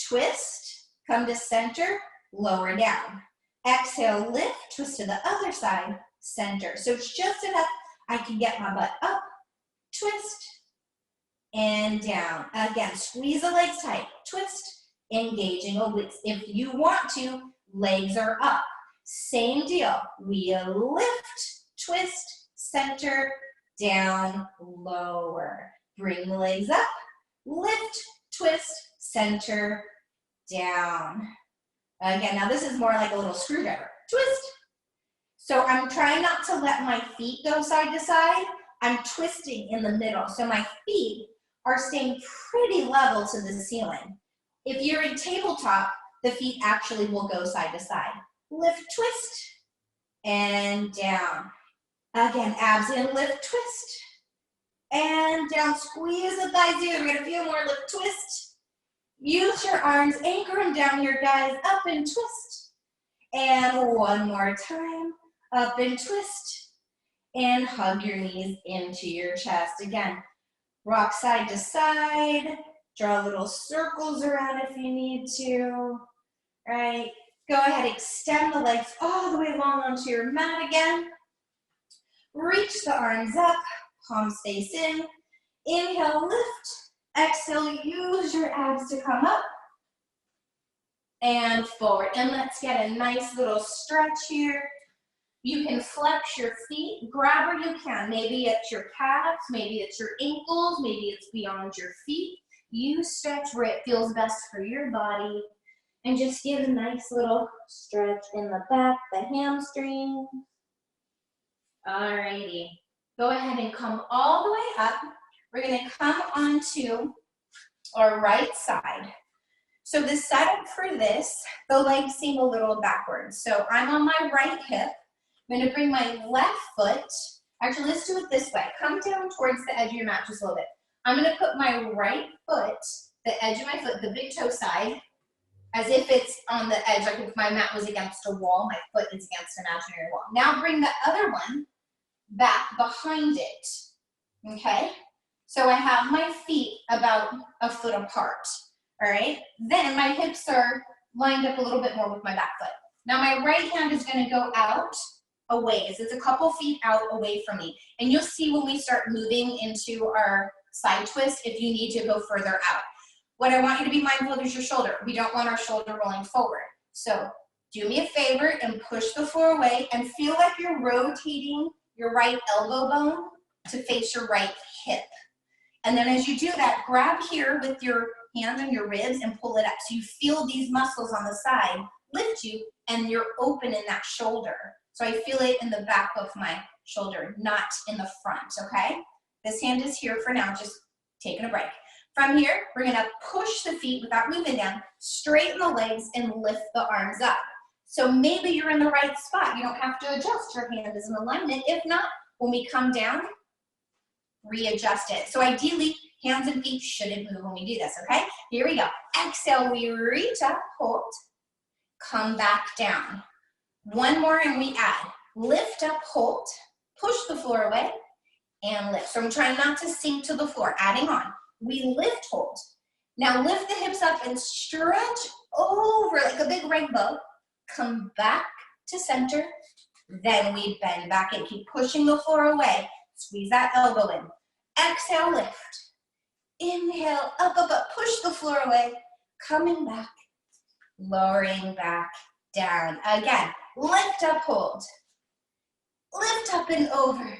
twist, come to center, lower down. Exhale, lift, twist to the other side, center. So it's just enough I can get my butt up, twist, and down. Again, squeeze the legs tight, twist, engaging obliques. If you want to, legs are up. Same deal. We lift, twist, center, down, lower. Bring the legs up, lift, twist, center, down. Again, now this is more like a little screwdriver. Twist. So I'm trying not to let my feet go side to side. I'm twisting in the middle. So my feet are staying pretty level to the ceiling. If you're in tabletop, the feet actually will go side to side. Lift, twist, and down. Again, abs in, lift, twist, and down. Squeeze the thighs in. We're gonna feel more lift, twist. Use your arms, anchor them down here, guys. Up and twist. And 1 more time. Up and twist. And hug your knees into your chest. Again, rock side to side. Draw little circles around if you need to. Right? Go ahead, extend the legs all the way long onto your mat again. Reach the arms up, palms face in. Inhale, lift. Exhale, use your abs to come up. And forward. And let's get a nice little stretch here. You can flex your feet, grab where you can. Maybe it's your calves, maybe it's your ankles, maybe it's beyond your feet. You stretch where it feels best for your body. And just give a nice little stretch in the back, the hamstring. Alrighty. Go ahead and come all the way up. We're gonna come onto our right side. So the setup for this, the legs seem a little backwards. So I'm on my right hip. I'm gonna bring my left foot. Actually, let's do it this way. Come down towards the edge of your mat just a little bit. I'm gonna put my right foot, the edge of my foot, the big toe side, as if it's on the edge, like if my mat was against a wall, my foot is against an imaginary wall. Now bring the other one back behind it, okay? So I have my feet about a foot apart, all right? Then my hips are lined up a little bit more with my back foot. Now my right hand is gonna go out a ways. It's a couple feet out away from me. And you'll see when we start moving into our side twist, if you need to go further out. What I want you to be mindful of is your shoulder. We don't want our shoulder rolling forward. So do me a favor and push the floor away and feel like you're rotating your right elbow bone to face your right hip. And then as you do that, grab here with your hands on your ribs and pull it up. So you feel these muscles on the side lift you and you're open in that shoulder. So I feel it in the back of my shoulder, not in the front, okay? This hand is here for now, just taking a break. From here, we're gonna push the feet without moving down, straighten the legs and lift the arms up. So maybe you're in the right spot. You don't have to adjust, your hand is in alignment. If not, when we come down, readjust it. So ideally, hands and feet shouldn't move when we do this, okay? Here we go. Exhale, we reach up, hold, come back down. One more and we add. Lift up, hold, push the floor away, and lift. So I'm trying not to sink to the floor, adding on. We lift, hold. Now lift the hips up and stretch over like a big rainbow. Come back to center. Then we bend back and keep pushing the floor away. Squeeze that elbow in. Exhale, lift. Inhale, up, up, up. Push the floor away. Coming back. Lowering back, down. Again, lift up, hold. Lift up and over.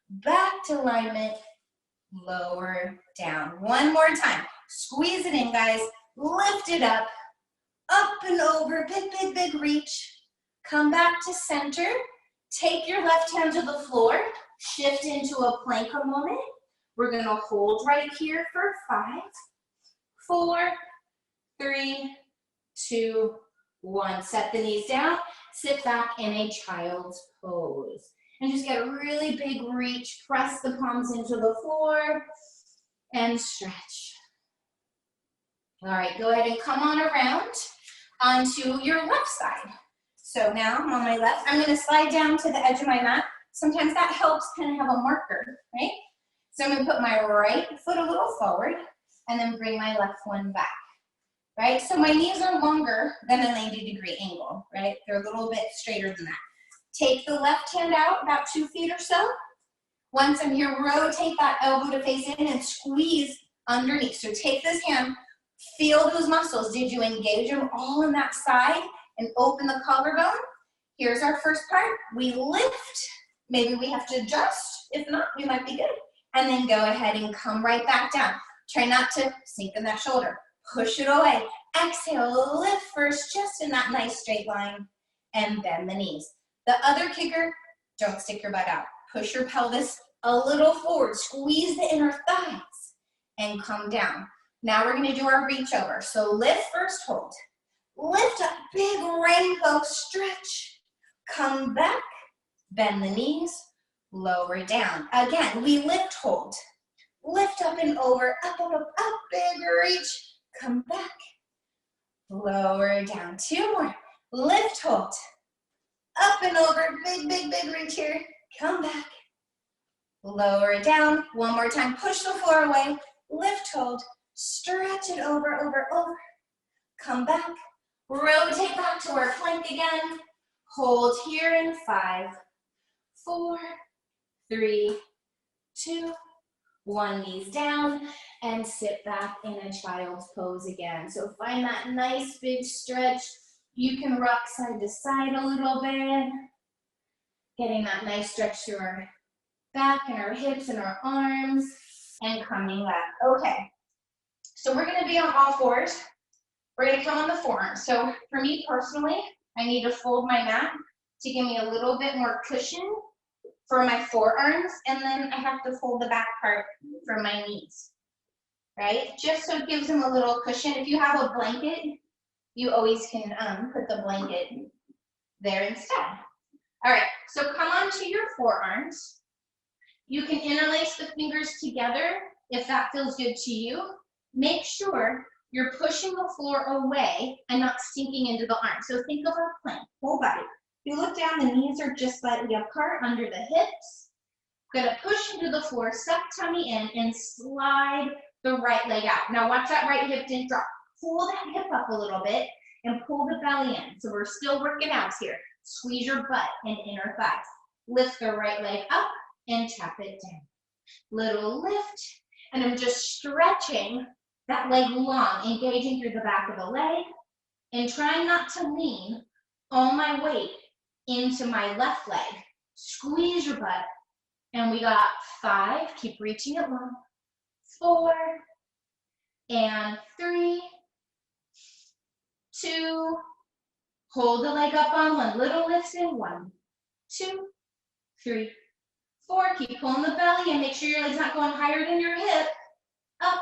Back to alignment. Lower, down. One more time. Squeeze it in, guys. Lift it up. Up and over. Big, big, big reach. Come back to center. Take your left hand to the floor. Shift into a plank a moment. We're going to hold right here for 5, 4, 3, 2, 1. Set the knees down. Sit back in a child's pose. And just get a really big reach. Press the palms into the floor and stretch. All right, go ahead and come on around onto your left side. So now I'm on my left. I'm going to slide down to the edge of my mat. Sometimes that helps kind of have a marker, right? So I'm going to put my right foot a little forward and then bring my left one back, right? So my knees are longer than a 90-degree angle, right? They're a little bit straighter than that. Take the left hand out about 2 feet or so. Once I'm here, rotate that elbow to face in and squeeze underneath. So take this hand, feel those muscles. Did you engage them all on that side and open the collarbone? Here's our first part. We lift. Maybe we have to adjust. If not, we might be good. And then go ahead and come right back down. Try not to sink in that shoulder. Push it away. Exhale, lift first, just in that nice straight line, and bend the knees. The other kicker, don't stick your butt out. Push your pelvis a little forward. Squeeze the inner thighs and come down. Now we're going to do our reach over. So lift first, hold. Lift up, big rainbow stretch. Come back, bend the knees, lower down. Again, we lift, hold. Lift up and over, up, up, up, up, big reach. Come back, lower down. 2 more. Lift, hold. Up and over, big, big, big reach here. Come back, lower down. 1 more time, push the floor away. Lift, hold, stretch it over, over, over. Come back, rotate back to our plank again. Hold here in 5, 4, 3, 2, 1. Knees down and sit back in a child's pose again. So find that nice big stretch. You can rock side to side a little bit. Getting that nice stretch through our back and our hips and our arms and coming back. Okay, so we're going to be on all fours. We're going to come on the forearms. So for me personally, I need to fold my mat to give me a little bit more cushion for my forearms, and then I have to fold the back part for my knees, right? Just so it gives them a little cushion. If you have a blanket, you always can put the blanket there instead. All right, so come onto your forearms. You can interlace the fingers together if that feels good to you. Make sure you're pushing the floor away and not sinking into the arm. So think of our plank, whole body. If you look down, the knees are just slightly apart under the hips. Gonna push into the floor, suck tummy in, and slide the right leg out. Now watch that right hip didn't drop. Pull that hip up a little bit and pull the belly in. So we're still working out here. Squeeze your butt and inner thighs. Lift the right leg up and tap it down. Little lift, and I'm just stretching that leg long, engaging through the back of the leg, and trying not to lean all my weight into my left leg. Squeeze your butt, and we got 5, keep reaching it long, 4, and 3, 2, hold the leg up on 1, little lifts in 1, 2, 3, 4, keep pulling the belly and make sure your leg's not going higher than your hip, up,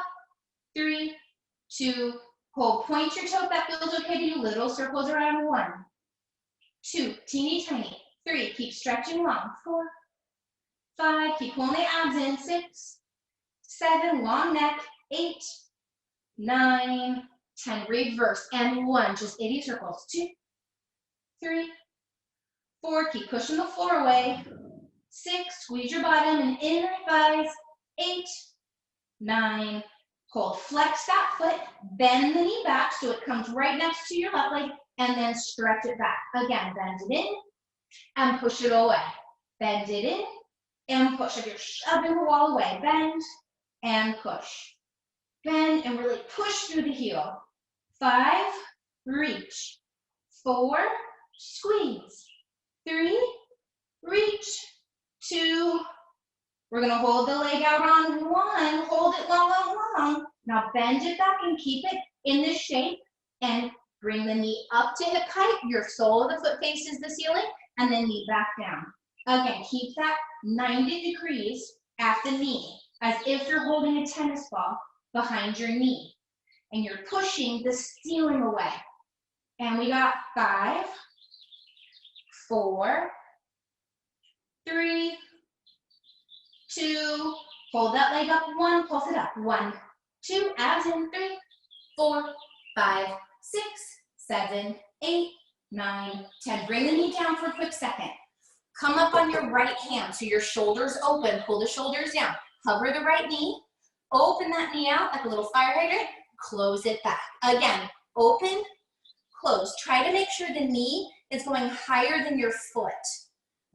3, 2, hold, point your toe if that feels okay to you, little circles around 1, 2, teeny tiny, 3, keep stretching long, 4, 5, keep pulling the abs in, 6, 7, long neck, 8, 9, 10, reverse, and 1, just 80 circles, 2, 3, 4, keep pushing the floor away, 6, squeeze your bottom and inner thighs, 8, 9, hold, flex that foot, bend the knee back so it comes right next to your left leg, and then stretch it back. Again, bend it in and push it away. Bend it in and push. If you're shoving the wall away, bend and push. Bend and really push through the heel. 5, reach. 4, squeeze. 3, reach. 2, we're gonna hold the leg out on 1, hold it long, long, long. Now bend it back and keep it in this shape and bring the knee up to hip height. Your sole of the foot faces the ceiling and then knee back down. Again, keep that 90 degrees at the knee as if you're holding a tennis ball behind your knee and you're pushing the ceiling away. And we got 5, 4, 3, 2, hold that leg up, 1, pulse it up, 1, 2, abs in, 3, 4, 5, 6, 7, 8, 9, 10. Bring the knee down for a quick second. Come up on your right hand, so your shoulders open, pull the shoulders down. Hover the right knee, open that knee out like a little fire hydrant, close it back. Again, open, close. Try to make sure the knee is going higher than your foot.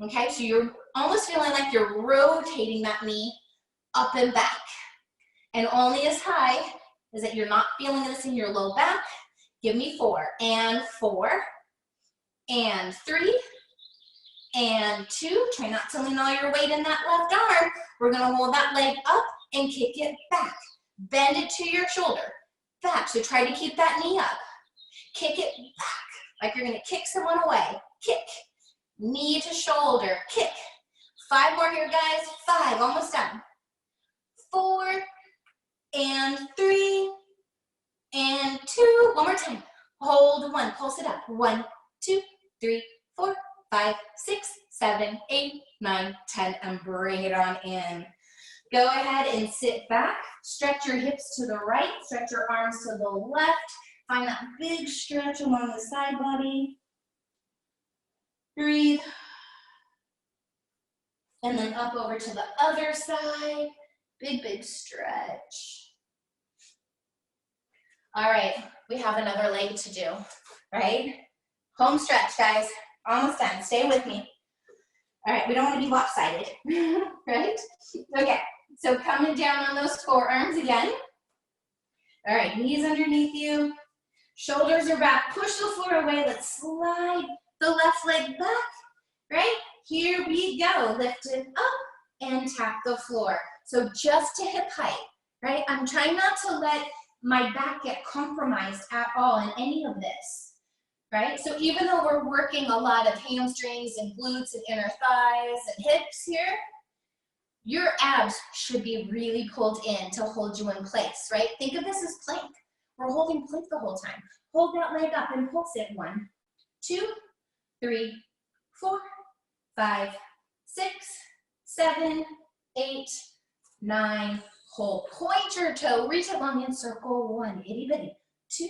Okay, so you're almost feeling like you're rotating that knee up and back. And only as high as that you're not feeling this in your low back. Give me 4, and 4, and 3, and 2. Try not to lean all your weight in that left arm. We're gonna hold that leg up and kick it back. Bend it to your shoulder, back. So try to keep that knee up. Kick it back, like you're gonna kick someone away. Kick, knee to shoulder, kick. 5 more here, guys. 5, almost done. 4, and 3, and 2. One more time. Hold 1, pulse it up. 1, 2, 3, 4, 5, 6, 7, 8, 9, 10, and bring it on in. Go ahead and sit back. Stretch your hips to the right. Stretch your arms to the left. Find that big stretch along the side body. Breathe. And then up over to the other side. Big, big stretch. All right, we have another leg to do, right? Home stretch, guys. Almost done. Stay with me. All right, we don't want to be lopsided, right? Okay, so coming down on those forearms again. All right, knees underneath you. Shoulders are back. Push the floor away. Let's slide the left leg back, right? Here we go. Lift it up and tap the floor. So just to hip height, right? I'm trying not to let my back get compromised at all in any of this, right? So even though we're working a lot of hamstrings and glutes and inner thighs and hips here, your abs should be really pulled in to hold you in place, right? Think of this as plank. We're holding plank the whole time. Hold that leg up and pulse it. 1, 2, 3, 4, 5, 6, 7, 8, 9. Hold. Point your toe. Reach it long and circle. 1. Itty bitty. 2,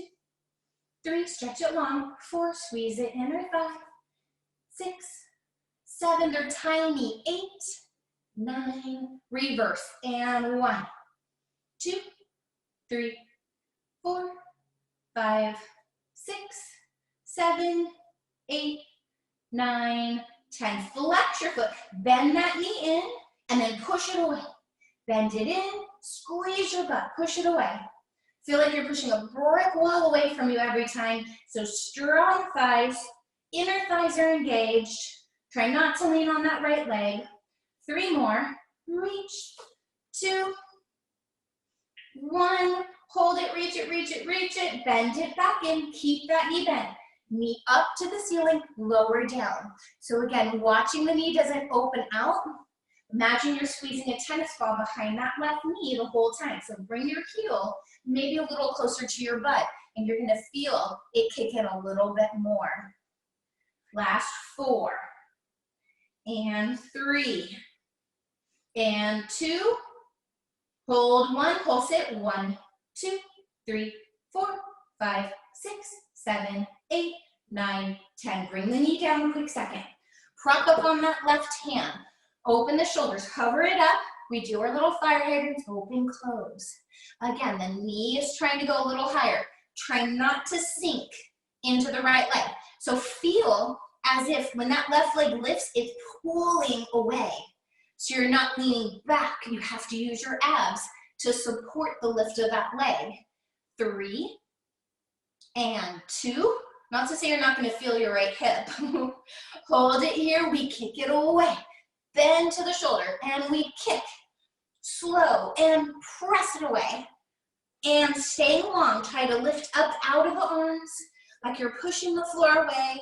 3. Stretch it long. 4. Squeeze it. Inner thigh. 6, 7. They're tiny. 8, 9. Reverse. And 1, 2, 3, 4, 5, 6, 7, 8, 9, 10. Flex your foot. Bend that knee in and then push it away. Bend it in, squeeze your butt, push it away. Feel like you're pushing a brick wall away from you every time. So strong thighs, inner thighs are engaged. Try not to lean on that right leg. 3 more. Reach. 2, 1. Hold it, reach it, reach it, reach it. Bend it back in. Keep that knee bent. Knee up to the ceiling, lower down. So again, watching the knee doesn't open out. Imagine you're squeezing a tennis ball behind that left knee the whole time. So bring your heel maybe a little closer to your butt, and you're gonna feel it kick in a little bit more. Last 4, and 3, and 2. Hold 1, pulse it. 1, 2, 3, 4, 5, 6, 7, 8, 9, 10. Bring the knee down a quick second. Prop up on that left hand. Open the shoulders, hover it up. We do our little fire hydrants, open, close. Again, the knee is trying to go a little higher. Try not to sink into the right leg. So feel as if when that left leg lifts, it's pulling away. So you're not leaning back. You have to use your abs to support the lift of that leg. 3 and 2. Not to say you're not going to feel your right hip. Hold it here. We kick it away. Bend to the shoulder and we kick. Slow and press it away. And staying long. Try to lift up out of the arms like you're pushing the floor away.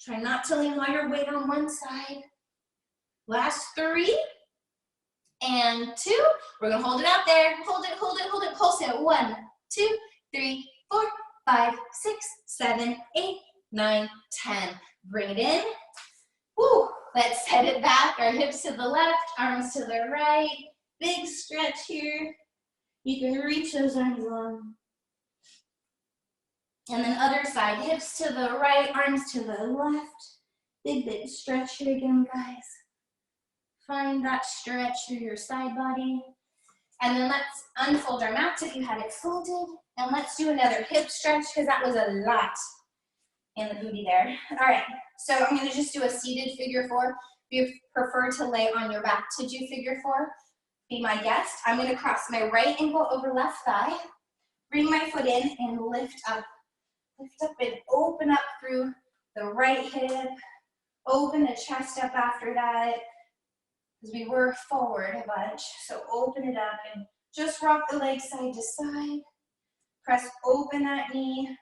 Try not to lean all your weight on one side. Last 3 and 2. We're going to hold it out there. Hold it, hold it, hold it. Pulse it. 1, 2, 3, 4, 5, 6, 7, 8, 9, 10. Bring it in. Woo. Let's head it back. Our hips to the left, arms to the right. Big stretch here. You can reach those arms long. And then other side, hips to the right, arms to the left. Big, big stretch here again, guys. Find that stretch through your side body. And then let's unfold our mats if you had it folded. And let's do another hip stretch because that was a lot in the booty there. All right, so I'm going to just do a seated figure 4. If you prefer to lay on your back to do figure 4, be my guest. I'm going to cross my right ankle over left thigh. Bring my foot in and lift up. Lift up and open up through the right hip. Open the chest up after that. Because we work forward a bunch. So open it up and just rock the leg side to side. Press open that knee.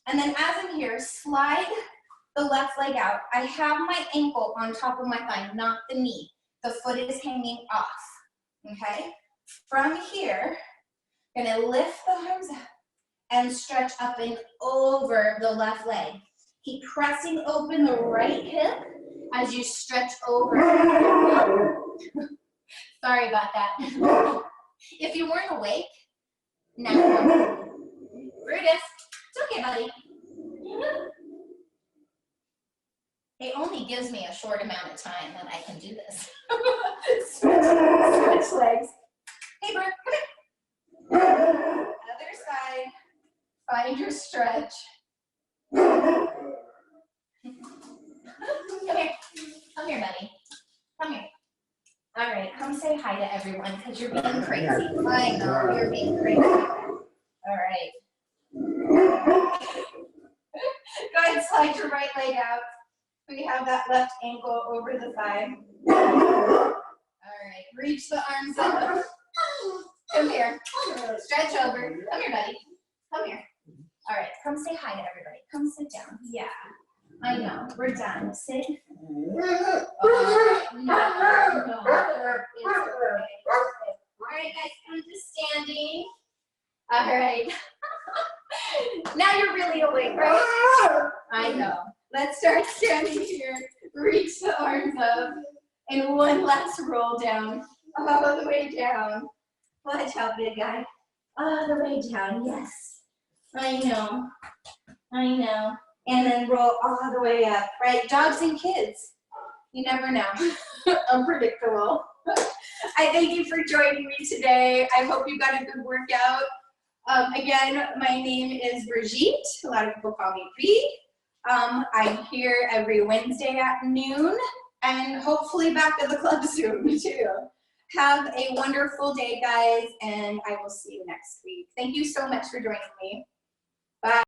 And then as I'm here, slide the left leg out. I have my ankle on top of my thigh, not the knee. The foot is hanging off. Okay? From here, I'm going to lift the arms up and stretch up and over the left leg. Keep pressing open the right hip as you stretch over. Sorry about that. If you weren't awake, now Brutus, it's okay, buddy. It only gives me a short amount of time that I can do this. Switch legs. Hey, Brooke, come here. Other side. Find your stretch. Come here. Come here, buddy. Come here. All right, come say hi to everyone because you're being crazy. I know, you're being crazy. All right. Go ahead and slide your right leg out. We have that left ankle over the thigh. All right, reach the arms up. Come here. Stretch over. Come here, buddy. Come here. All right, come say hi to everybody. Come sit down. Yeah, I know. We're done. Sit. No. It's okay. All right, guys, come to standing. All right. Now you're really awake, right? I know. Let's start standing here. Reach the arms up. And one last roll down. All the way down. Watch out, big guy. All the way down. Yes. I know. I know. And then roll all the way up. Right? Dogs and kids. You never know. Unpredictable. I thank you for joining me today. I hope you got a good workout. Again, my name is Brigitte. A lot of people call me Bri. I'm here every Wednesday at noon and hopefully back at the club soon too. Have a wonderful day, guys, and I will see you next week. Thank you so much for joining me. Bye.